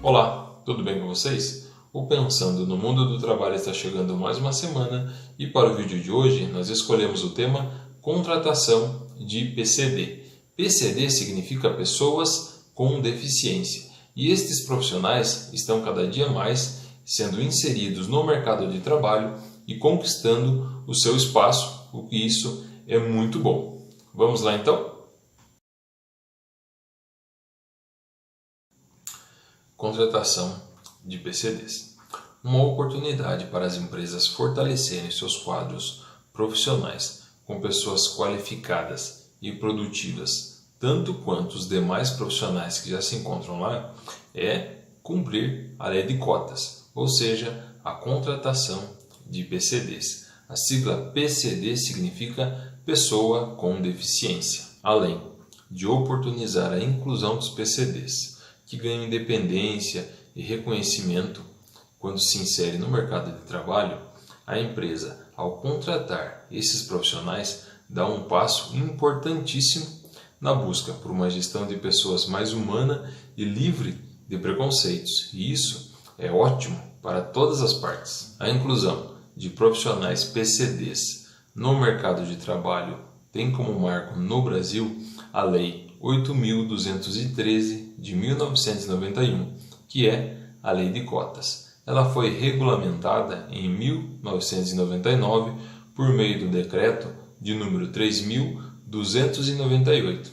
Olá, tudo bem com vocês? O Pensando no Mundo do Trabalho está chegando mais uma semana e para o vídeo de hoje nós escolhemos o tema Contratação de PCD. PCD significa Pessoas com Deficiência e estes profissionais estão cada dia mais sendo inseridos no mercado de trabalho e conquistando o seu espaço, o que isso é muito bom. Vamos lá então? Contratação de PCDs. Uma oportunidade para as empresas fortalecerem seus quadros profissionais com pessoas qualificadas e produtivas, tanto quanto os demais profissionais que já se encontram lá, é cumprir a lei de cotas, ou seja, a contratação de PCDs. A sigla PCD significa Pessoa com Deficiência. Além de oportunizar a inclusão dos PCDs, que ganham independência e reconhecimento quando se insere no mercado de trabalho, a empresa, ao contratar esses profissionais, dá um passo importantíssimo na busca por uma gestão de pessoas mais humana e livre de preconceitos. E isso é ótimo para todas as partes. A inclusão de profissionais PCDs no mercado de trabalho tem como marco no Brasil a Lei 8.213 de 1991, que é a Lei de Cotas. Ela foi regulamentada em 1999 por meio do Decreto de número 3.298,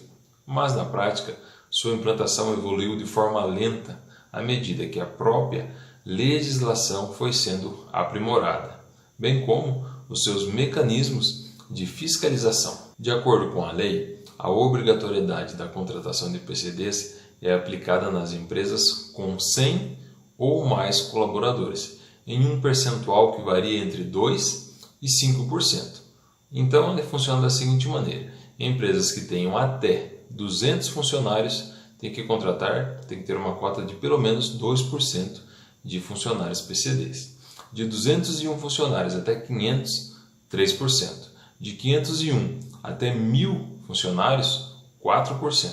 mas na prática sua implantação evoluiu de forma lenta à medida que a própria legislação foi sendo aprimorada, bem como os seus mecanismos de fiscalização. De acordo com a lei, a obrigatoriedade da contratação de PCDs é aplicada nas empresas com 100 ou mais colaboradores, em um percentual que varia entre 2% e 5%. Então, ele funciona da seguinte maneira: empresas que tenham até 200 funcionários têm que ter uma cota de pelo menos 2% de funcionários PCDs. De 201 funcionários até 500, 3%. De 501 até 1.000 funcionários, 4%.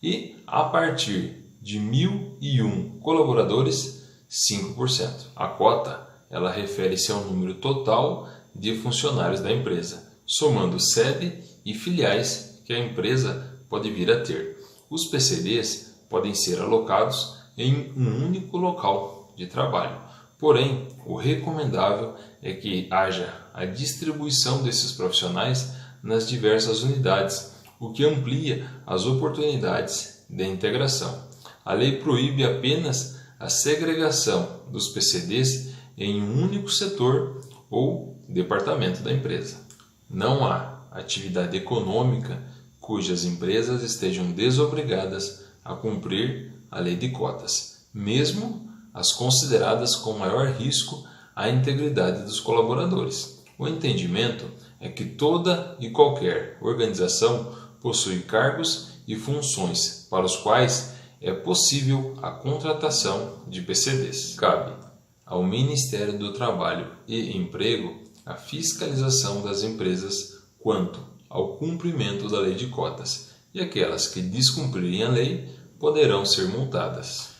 E a partir de 1.001 colaboradores, 5%. A cota ela refere-se ao número total de funcionários da empresa, somando sede e filiais que a empresa pode vir a ter. Os PCDs podem ser alocados em um único local de trabalho. Porém, o recomendável é que haja a distribuição desses profissionais nas diversas unidades, o que amplia as oportunidades de integração. A lei proíbe apenas a segregação dos PCDs em um único setor ou departamento da empresa. Não há atividade econômica cujas empresas estejam desobrigadas a cumprir a lei de cotas, mesmo as consideradas com maior risco à integridade dos colaboradores. O entendimento é que toda e qualquer organização possui cargos e funções para os quais é possível a contratação de PCDs. Cabe ao Ministério do Trabalho e Emprego a fiscalização das empresas quanto ao cumprimento da lei de cotas, e aquelas que descumprirem a lei poderão ser multadas.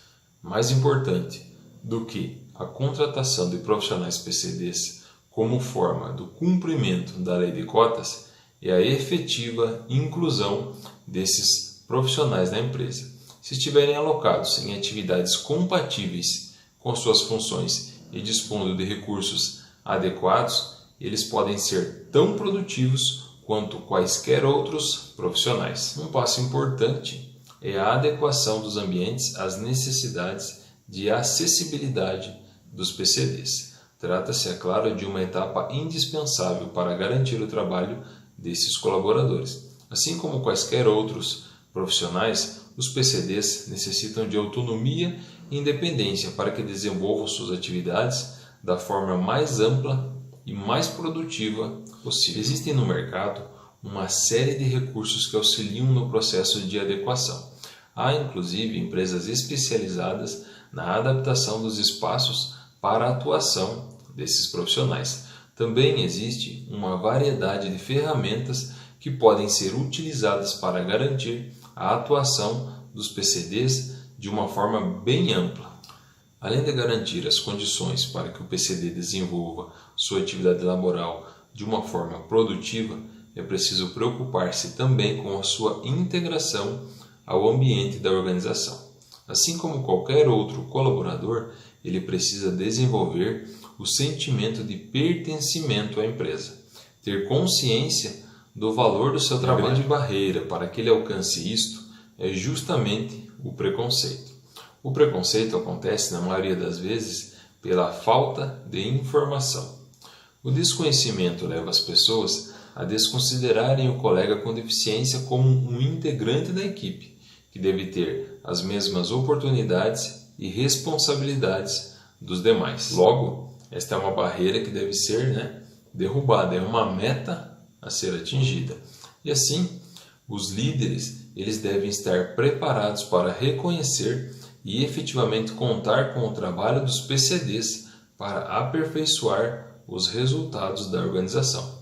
Mais importante do que a contratação de profissionais PCDs como forma do cumprimento da lei de cotas é a efetiva inclusão desses profissionais na empresa. Se estiverem alocados em atividades compatíveis com suas funções e dispondo de recursos adequados, eles podem ser tão produtivos quanto quaisquer outros profissionais. Um passo importante é a adequação dos ambientes às necessidades de acessibilidade dos PCDs. Trata-se, é claro, de uma etapa indispensável para garantir o trabalho desses colaboradores. Assim como quaisquer outros profissionais, os PCDs necessitam de autonomia e independência para que desenvolvam suas atividades da forma mais ampla e mais produtiva possível. Existem no mercado uma série de recursos que auxiliam no processo de adequação. Há inclusive empresas especializadas na adaptação dos espaços para a atuação desses profissionais. Também existe uma variedade de ferramentas que podem ser utilizadas para garantir a atuação dos PCDs de uma forma bem ampla. Além de garantir as condições para que o PCD desenvolva sua atividade laboral de uma forma produtiva, é preciso preocupar-se também com a sua integração ao ambiente da organização. Assim como qualquer outro colaborador, ele precisa desenvolver o sentimento de pertencimento à empresa, ter consciência do valor do seu trabalho. A grande barreira para que ele alcance isto é justamente o preconceito. O preconceito acontece, na maioria das vezes, pela falta de informação. O desconhecimento leva as pessoas a desconsiderarem o colega com deficiência como um integrante da equipe, que deve ter as mesmas oportunidades e responsabilidades dos demais. Logo, esta é uma barreira que deve ser derrubada, é uma meta a ser atingida. E assim, os líderes eles devem estar preparados para reconhecer e efetivamente contar com o trabalho dos PCDs para aperfeiçoar os resultados da organização.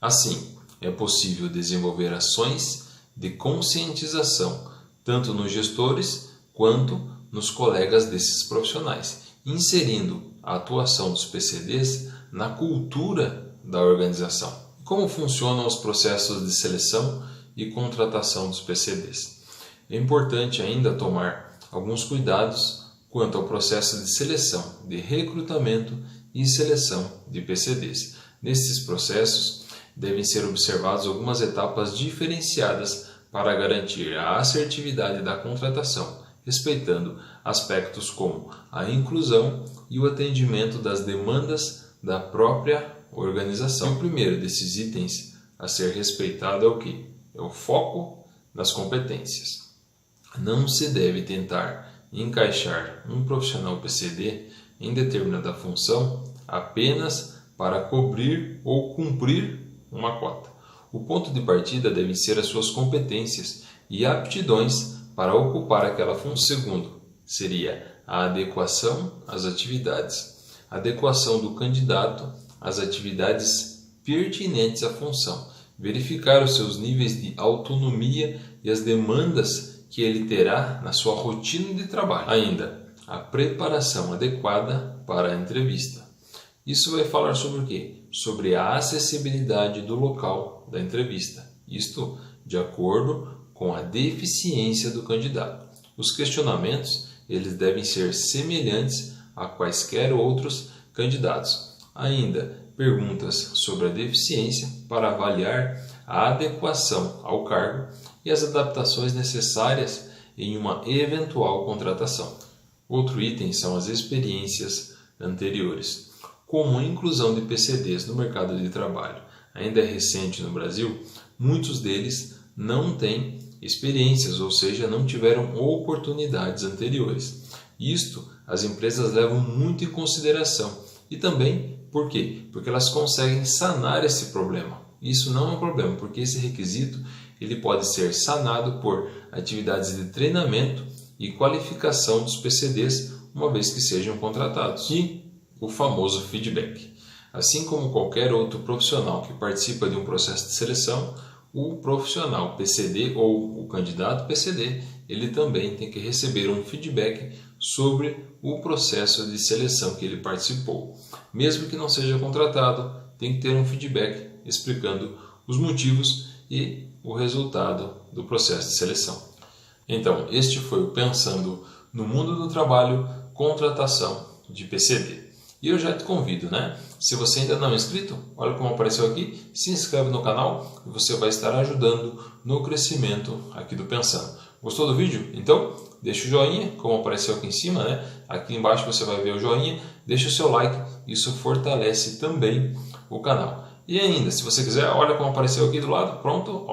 Assim, é possível desenvolver ações de conscientização, tanto nos gestores quanto nos colegas desses profissionais, inserindo a atuação dos PCDs na cultura da organização. Como funcionam os processos de seleção e contratação dos PCDs? É importante ainda tomar alguns cuidados quanto ao processo de seleção, de recrutamento e seleção de PCDs. Nesses processos, devem ser observadas algumas etapas diferenciadas para garantir a assertividade da contratação, respeitando aspectos como a inclusão e o atendimento das demandas da própria organização. E o primeiro desses itens a ser respeitado é o quê? É o foco das competências. Não se deve tentar encaixar um profissional PCD em determinada função apenas para cobrir ou cumprir uma cota. O ponto de partida devem ser as suas competências e aptidões para ocupar aquela função. Segundo, seria a adequação às atividades. A adequação do candidato às atividades pertinentes à função. Verificar os seus níveis de autonomia e as demandas que ele terá na sua rotina de trabalho. Ainda, a preparação adequada para a entrevista. Isso vai falar sobre o quê? Sobre a acessibilidade do local da entrevista. Isto de acordo com a deficiência do candidato. Os questionamentos eles devem ser semelhantes a quaisquer outros candidatos. Ainda, perguntas sobre a deficiência para avaliar a adequação ao cargo e as adaptações necessárias em uma eventual contratação. Outro item são as experiências anteriores. Como a inclusão de PCDs no mercado de trabalho ainda é recente no Brasil, muitos deles não têm experiências, ou seja, não tiveram oportunidades anteriores. Isto as empresas levam muito em consideração. E também, por quê? Porque elas conseguem sanar esse problema. Isso não é um problema, porque esse requisito ele pode ser sanado por atividades de treinamento e qualificação dos PCDs, uma vez que sejam contratados. E o famoso feedback. Assim como qualquer outro profissional que participa de um processo de seleção, o profissional PCD ou o candidato PCD, ele também tem que receber um feedback sobre o processo de seleção que ele participou. Mesmo que não seja contratado, tem que ter um feedback explicando os motivos e o resultado do processo de seleção. Então, este foi o Pensando no Mundo do Trabalho, contratação de PCD. E eu já te convido, Se você ainda não é inscrito, olha como apareceu aqui, se inscreve no canal e você vai estar ajudando no crescimento aqui do Pensando. Gostou do vídeo? Então, deixa o joinha, como apareceu aqui em cima, Aqui embaixo você vai ver o joinha, deixa o seu like, isso fortalece também o canal. E ainda, se você quiser, olha como apareceu aqui do lado, pronto,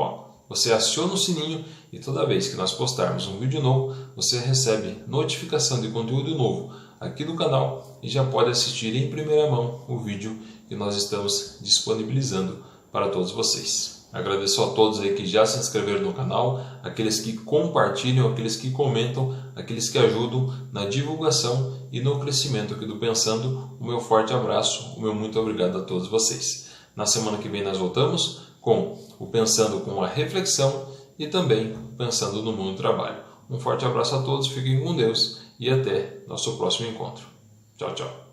você aciona o sininho e toda vez que nós postarmos um vídeo novo, você recebe notificação de conteúdo novo aqui do canal e já pode assistir em primeira mão o vídeo que nós estamos disponibilizando para todos vocês. Agradeço a todos aí que já se inscreveram no canal, aqueles que compartilham, aqueles que comentam, aqueles que ajudam na divulgação e no crescimento aqui do Pensando. O meu forte abraço, o meu muito obrigado a todos vocês. Na semana que vem nós voltamos com o Pensando com a reflexão e também Pensando no Mundo do Trabalho. Um forte abraço a todos, fiquem com Deus e até nosso próximo encontro. Tchau, tchau.